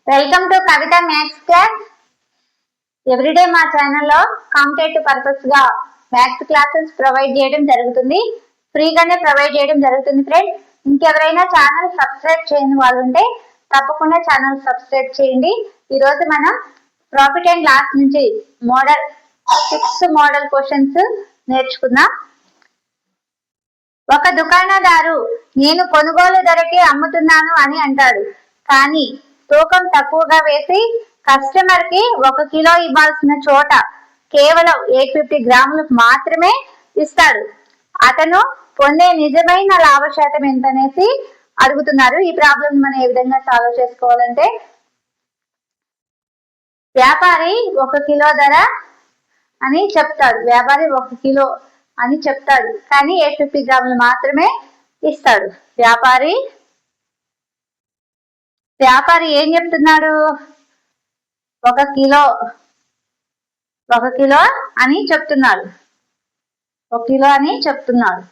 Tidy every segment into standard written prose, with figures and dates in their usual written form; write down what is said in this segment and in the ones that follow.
Welcome to Kavitha maths class. Everyday మా ఛానల్లో competitive purpose గా మ్యాథ్స్ క్లాసెస్ ప్రొవైడ్ చేయడం జరుగుతుంది. ఫ్రీగానే ప్రొవైడ్ చేయడం జరుగుతుంది ఫ్రెండ్స్. ఇంకెవరైనా ఛానల్ సబ్స్క్రైబ్ చేయని వాళ్ళు ఉంటే తప్పకుండా ఛానల్ సబ్స్క్రైబ్ చేయండి. ఈరోజు మనం ప్రాఫిట్ అండ్ లాస్ నుంచి మోడల్ 6 మోడల్ క్వశ్చన్స్ నేర్చుకుందాం. ఒక దుకాణదారు నేను కొనుగోలు ధరకే అమ్ముతున్నాను అని అంటాడు. కానీ తూకం తక్కువగా వేసి కస్టమర్ కి 1 కిలో ఇవ్వాల్సిన చోట కేవలం 850 గ్రాములు మాత్రమే ఇస్తాడు. అతను పొందే నిజమైన లాభ శాతం ఎంతనేసి అడుగుతున్నారు. ఈ ప్రాబ్లం మనం ఏ విధంగా సాల్వ్ చేసుకోవాలంటే, వ్యాపారి 1 కిలో ధర అని చెప్తాడు. వ్యాపారి 1 కిలో అని చెప్తాడు, కానీ 850 గ్రాములు మాత్రమే ఇస్తాడు. వ్యాపారి ఏం చెప్తున్నాడు? 1 కిలో అని చెప్తున్నాడు. 1 కిలో అని చెప్తున్నాడు.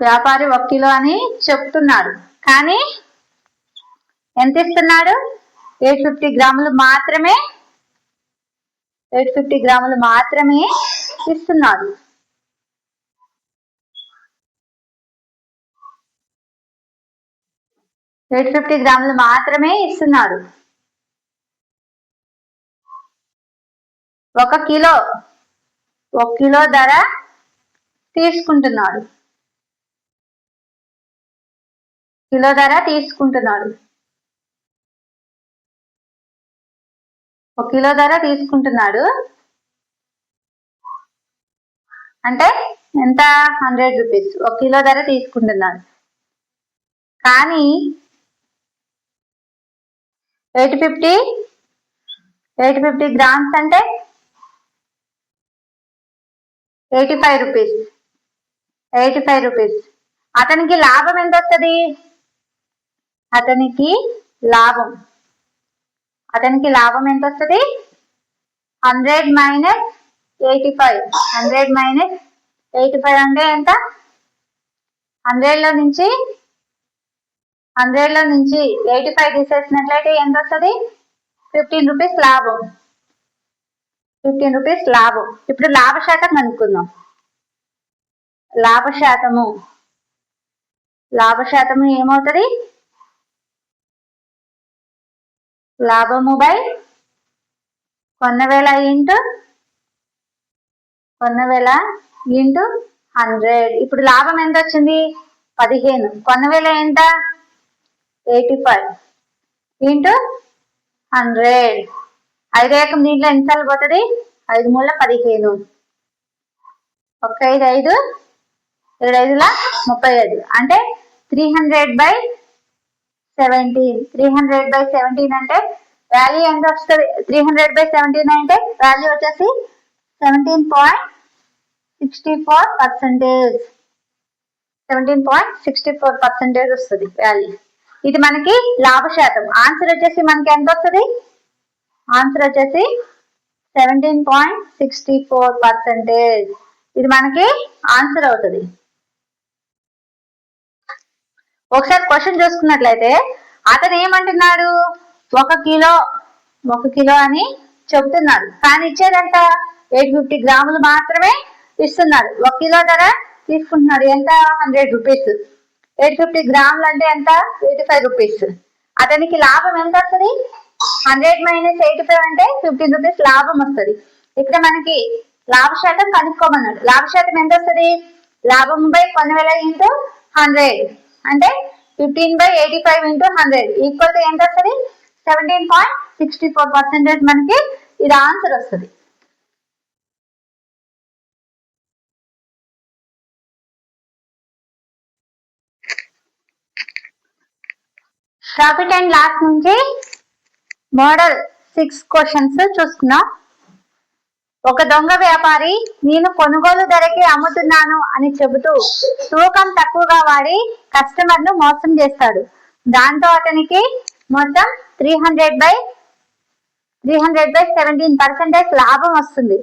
వ్యాపారి 1 కిలో అని చెప్తున్నాడు, కానీ ఎంత ఇస్తున్నాడు? 850 గ్రాములు మాత్రమే ఇస్తున్నాడు. గ్రాములు మాత్రమే ఇస్తున్నాడు. 1 కిలో ధర తీసుకుంటున్నాడు. 1 కిలో ధర తీసుకుంటున్నాడు అంటే ఎంత? 100 రూపీస్. 1 కిలో ధర తీసుకుంటున్నాడు, కానీ 850 గ్రామ్స్ అంటే 85 రూపీస్. అతనికి లాభం ఎంత వస్తుంది? అతనికి లాభం ఎంత వస్తుంది? 100 మైనస్ 85. 100 మైనస్ 85 అంటే ఎంత? 100 లో నుంచి 85 తీసేసినట్లయితే ఎంత వస్తుంది? 15 రూపీస్ లాభం. 15 రూపీస్ లాభం. ఇప్పుడు లాభ శాతం కనుక్కుందాం. లాభ శాతము ఏమవుతుంది? లాభము బై కొన్న వేల ఇంటూ 100. ఇప్పుడు లాభం ఎంత వచ్చింది? 15. కొన్న వేల ఎంత? 85 ఇంటూ 100. 5 ఏకం దీంట్లో ఎన్నిసార్లు పోతుంది? 5 మూల 15. 1 5 5 7 5ల 35 అంటే 300/17. 300/17 అంటే వాల్యూ ఎంత వస్తుంది? 300/17 అంటే వాల్యూ వచ్చేసి 17.64%. 17.64% వస్తుంది వాల్యూ. ఇది మనకి లాభ శాతం. ఆన్సర్ వచ్చేసి మనకి ఎంత వస్తుంది? ఆన్సర్ వచ్చేసి 17.64%. ఇది మనకి ఆన్సర్ అవుతుంది. ఒకసారి క్వశ్చన్ చూసుకున్నట్లయితే అతను ఏమంటున్నాడు? 1 కిలో అని చెబుతున్నాడు, కానీ ఇచ్చేదంట 850 గ్రాములు మాత్రమే ఇస్తున్నాడు. 1 కిలో ధర తీసుకుంటున్నాడు. ఎంత? 100 రూపీస్. 850 గ్రాములు అంటే ఎంత? 85 రూపీస్. అతనికి లాభం ఎంత వస్తుంది? 100 మైనస్ 85 అంటే 15 రూపీస్ లాభం వస్తుంది. ఇక్కడ మనకి లాభ శాతం కనుక్కోమన్నాడు. లాభ శాతం ఎంత వస్తుంది? లాభం బై కొన్న వేల ఇంటూ 100 అంటే 15/85 ఇంటూ 100 ఈక్వల్ టు ఎంత వస్తుంది? 17.64%. మనకి ఇది ఆన్సర్ వస్తుంది. ప్రాఫిట్ అండ్ లాస్ నుంచి మోడల్ 6 క్వశ్చన్స్ చూసుకున్నాం. ఒక దొంగ వ్యాపారి నేను కొనుగోలు ధరకే అమ్ముతున్నాను అని చెబుతూ తూకం తక్కువగా వాడి కస్టమర్ ను మోసం చేస్తాడు. దాంతో అతనికి మొత్తం 300/17% లాభం వస్తుంది.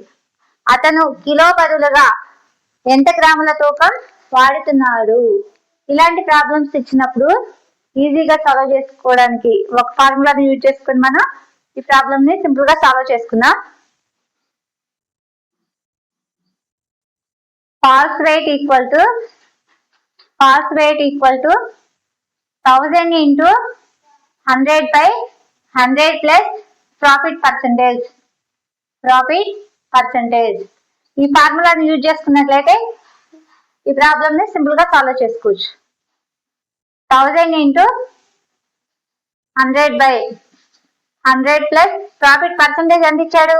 అతను కిలో బదులుగా ఎంత గ్రాముల తూకం వాడుతున్నాడు. ఇలాంటి ప్రాబ్లమ్స్ ఇచ్చినప్పుడు ఈజీగా సాల్వ్ చేసుకోవడానికి ఒక ఫార్ములాని యూజ్ చేసుకుని మనం ఈ ప్రాబ్లమ్ ని సింపుల్ గా సాల్వ్ చేసుకుందాం. False weight equal to 1000 into 100/100 plus profit percentage. ఈ ఫార్ములాని యూజ్ చేసుకున్నట్లయితే ఈ ప్రాబ్లమ్ ని సింపుల్ గా సాల్వ్ చేసుకోవచ్చు. 1000 into 100/100 plus ప్రాఫిట్ పర్సంటేజ్ ఎంత ఇచ్చాడు?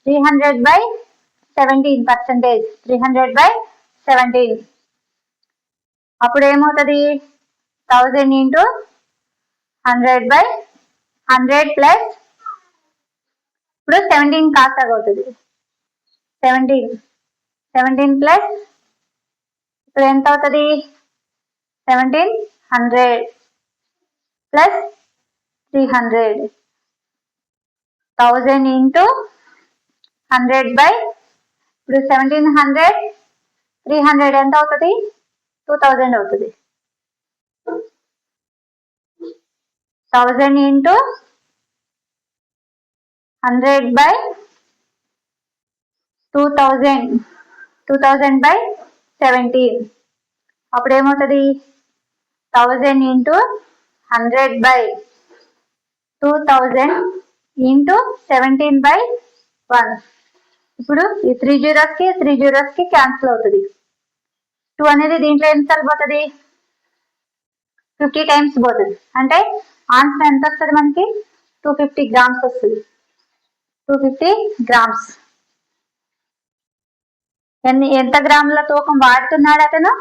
300/17%. 300/17. అప్పుడు ఏమవుతుంది? 1000 into 100/100 plus ఇప్పుడు 17 కాస్త అవుతుంది. 17 ప్లస్ ఇప్పుడు ఎంత అవుతుంది? 1700 ప్లస్ 300. 1000 into 100/, ఇప్పుడు 1700 300 ఎంత అవుతుంది? 2000 అవుతుంది. 1000 into 100/2000. 2000/17. అప్పుడు ఏమవుతుంది? 1000 into 100/2000 into 17/1. ఇప్పుడు ఈ 3 zeros కి క్యాన్సిల్ అవుతుంది. 2 అనేది దీంట్లో ఎన్నిసార్లు పోతుంది? 50 టైమ్స్ పోతుంది. అంటే ఆన్సర్ ఎంత వస్తుంది మనకి? 250 grams వస్తుంది. 250 grams. ఎంత గ్రాముల తూకం వాడుతున్నాడు అతను?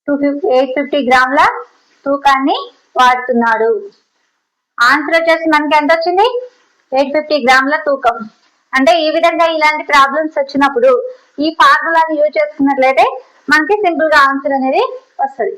850 గ్రాముల తూకాన్ని వాడుతున్నాడు. ఆన్సర్ వచ్చేసి మనకి ఎంత వచ్చింది? 850 గ్రాముల తూకం. అంటే ఈ విధంగా ఇలాంటి ప్రాబ్లమ్స్ వచ్చినప్పుడు ఈ ఫార్ములాని యూజ్ చేసుకున్నట్లయితే మనకి సింపుల్ గా ఆన్సర్ అనేది వస్తుంది.